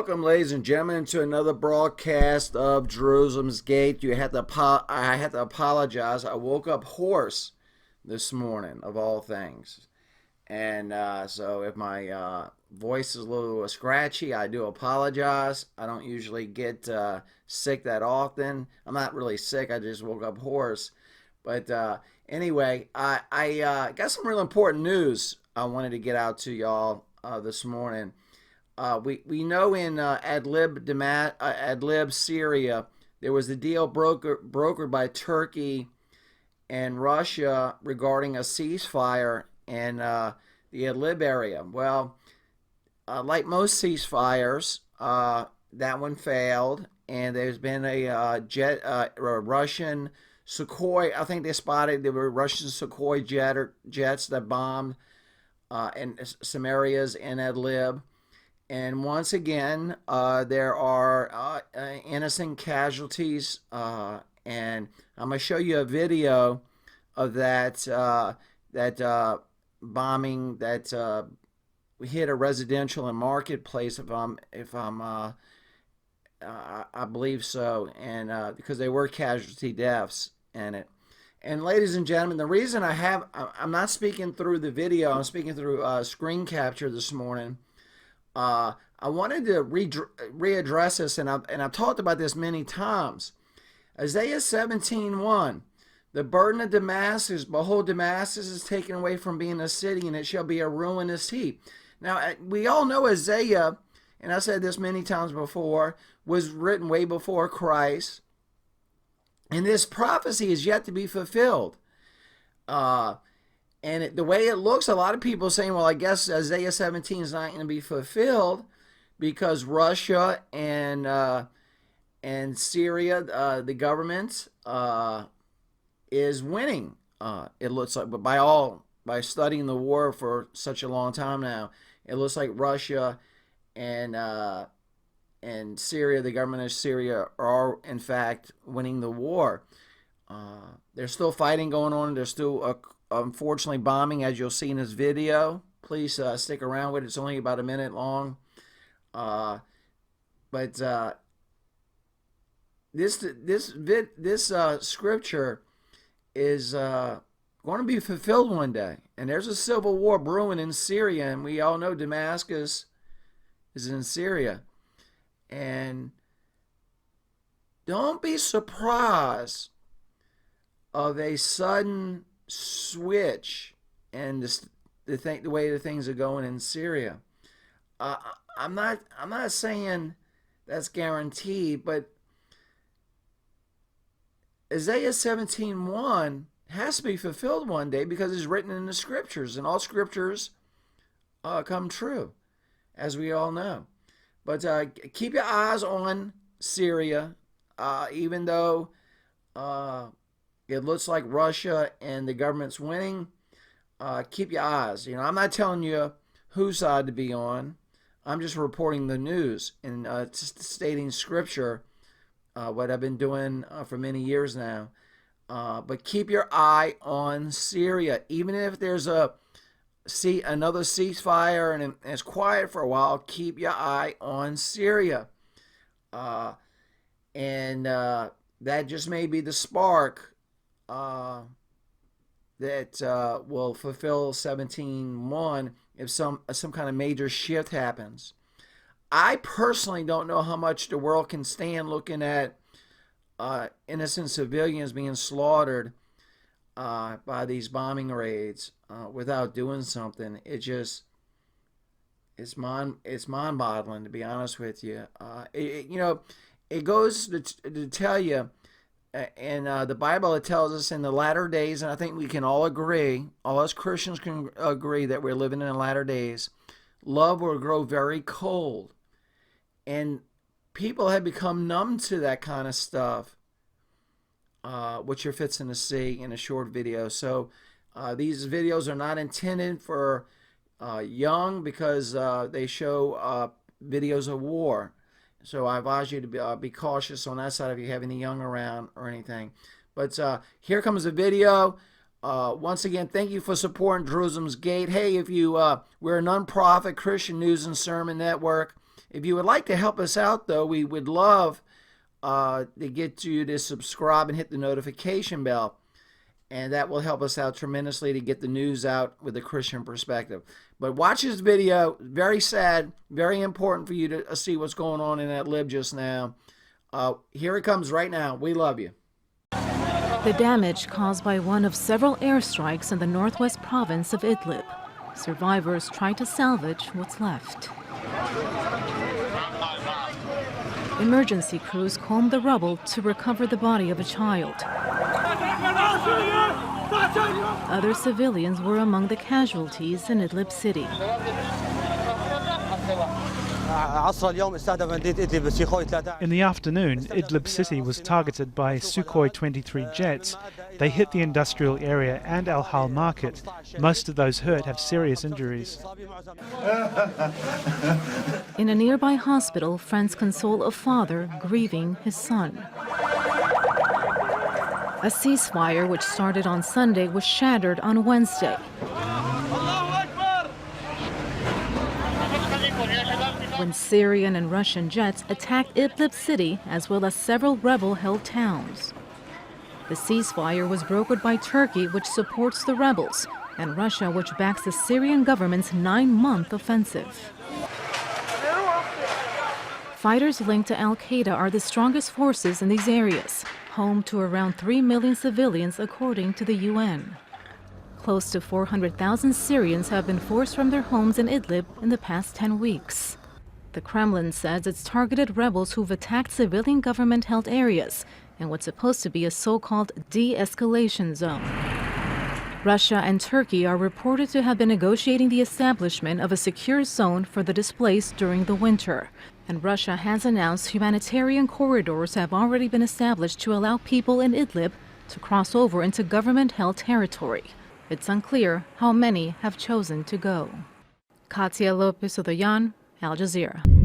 Welcome, ladies and gentlemen, to another broadcast of Jerusalem's Gate. I had to apologize. I woke up hoarse this morning, of all things, and so if my voice is a little scratchy, I do apologize. I don't usually get sick that often. I'm not really sick. I just woke up hoarse. But anyway, I got some real important news I wanted to get out to y'all this morning. We know in Idlib, Syria, there was a deal brokered by Turkey and Russia regarding a ceasefire in the Idlib area. Well, like most ceasefires, that one failed, and there's been a Russian Sukhoi. I think there were Russian Sukhoi jets that bombed in some areas in Idlib. And once again, there are innocent casualties, and I'm going to show you a video of that bombing that hit a residential and marketplace. I believe so, and because they were casualty deaths in it. And ladies and gentlemen, the reason I'm not speaking through the video, I'm speaking through screen capture this morning. I wanted to readdress this, and I've talked about this many times. Isaiah 17:1, the burden of Damascus, behold, Damascus is taken away from being a city, and it shall be a ruinous heap. Now, we all know Isaiah, and I said this many times before, was written way before Christ, and this prophecy is yet to be fulfilled. And the way it looks, a lot of people are saying, well, I guess Isaiah 17 is not going to be fulfilled because Russia and Syria, the government, is winning. It looks like, but by studying the war for such a long time now, it looks like Russia and Syria, the government of Syria, are in fact winning the war. There's still fighting going on. There's still unfortunately bombing, as you'll see in this video. Please stick around with it. It's only about a minute long. But this scripture is going to be fulfilled one day. And there's a civil war brewing in Syria, and we all know Damascus is in Syria. And don't be surprised of a sudden switch and the way the things are going in Syria. I'm not saying that's guaranteed, but Isaiah 17:1 has to be fulfilled one day because it's written in the scriptures, and all scriptures come true, as we all know. But keep your eyes on Syria, even though it looks like Russia and the government's winning. Keep your eyes. I'm not telling you whose side to be on. I'm just reporting the news and stating scripture, what I've been doing for many years now. But keep your eye on Syria. Even if there's another ceasefire and it's quiet for a while, keep your eye on Syria. And that just may be the spark that will fulfill 17:1 if some kind of major shift happens. I personally don't know how much the world can stand looking at innocent civilians being slaughtered by these bombing raids without doing something. It's mind-boggling, to be honest with you. It goes to tell you. In the Bible, it tells us in the latter days, and I think we can all agree, all us Christians can agree that we're living in the latter days, love will grow very cold. And people have become numb to that kind of stuff, which you're fixing to see in a short video. So these videos are not intended for young because they show videos of war. So I advise you to be cautious on that side if you have any young around or anything. But here comes the video. Once again, thank you for supporting Jerusalem's Gate. Hey, if we're a non-profit Christian news and sermon network. If you would like to help us out, though, we would love to get you to subscribe and hit the notification bell. And that will help us out tremendously to get the news out with a Christian perspective. But watch this video. Very sad, very important for you to see what's going on in Idlib just now. Here it comes right now. We love you. The damage caused by one of several airstrikes in the northwest province of Idlib. Survivors try to salvage what's left. Emergency crews combed the rubble to recover the body of a child. Other civilians were among the casualties in Idlib city. In the afternoon, Idlib city was targeted by Sukhoi 23 jets. They hit the industrial area and Al Hal market. Most of those hurt have serious injuries. In a nearby hospital, friends console a father grieving his son. A ceasefire, which started on Sunday, was shattered on Wednesday. When Syrian and Russian jets attacked Idlib city, as well as several rebel-held towns. The ceasefire was brokered by Turkey, which supports the rebels, and Russia, which backs the Syrian government's 9-month offensive. Fighters linked to al-Qaeda are the strongest forces in these areas, home to around 3 million civilians according to the UN. Close to 400,000 Syrians have been forced from their homes in Idlib in the past 10 weeks. The Kremlin says it's targeted rebels who've attacked civilian government-held areas in what's supposed to be a so-called de-escalation zone. Russia and Turkey are reported to have been negotiating the establishment of a secure zone for the displaced during the winter. And Russia has announced humanitarian corridors have already been established to allow people in Idlib to cross over into government-held territory. It's unclear how many have chosen to go. Katia Lopez Odoyan, Al Jazeera.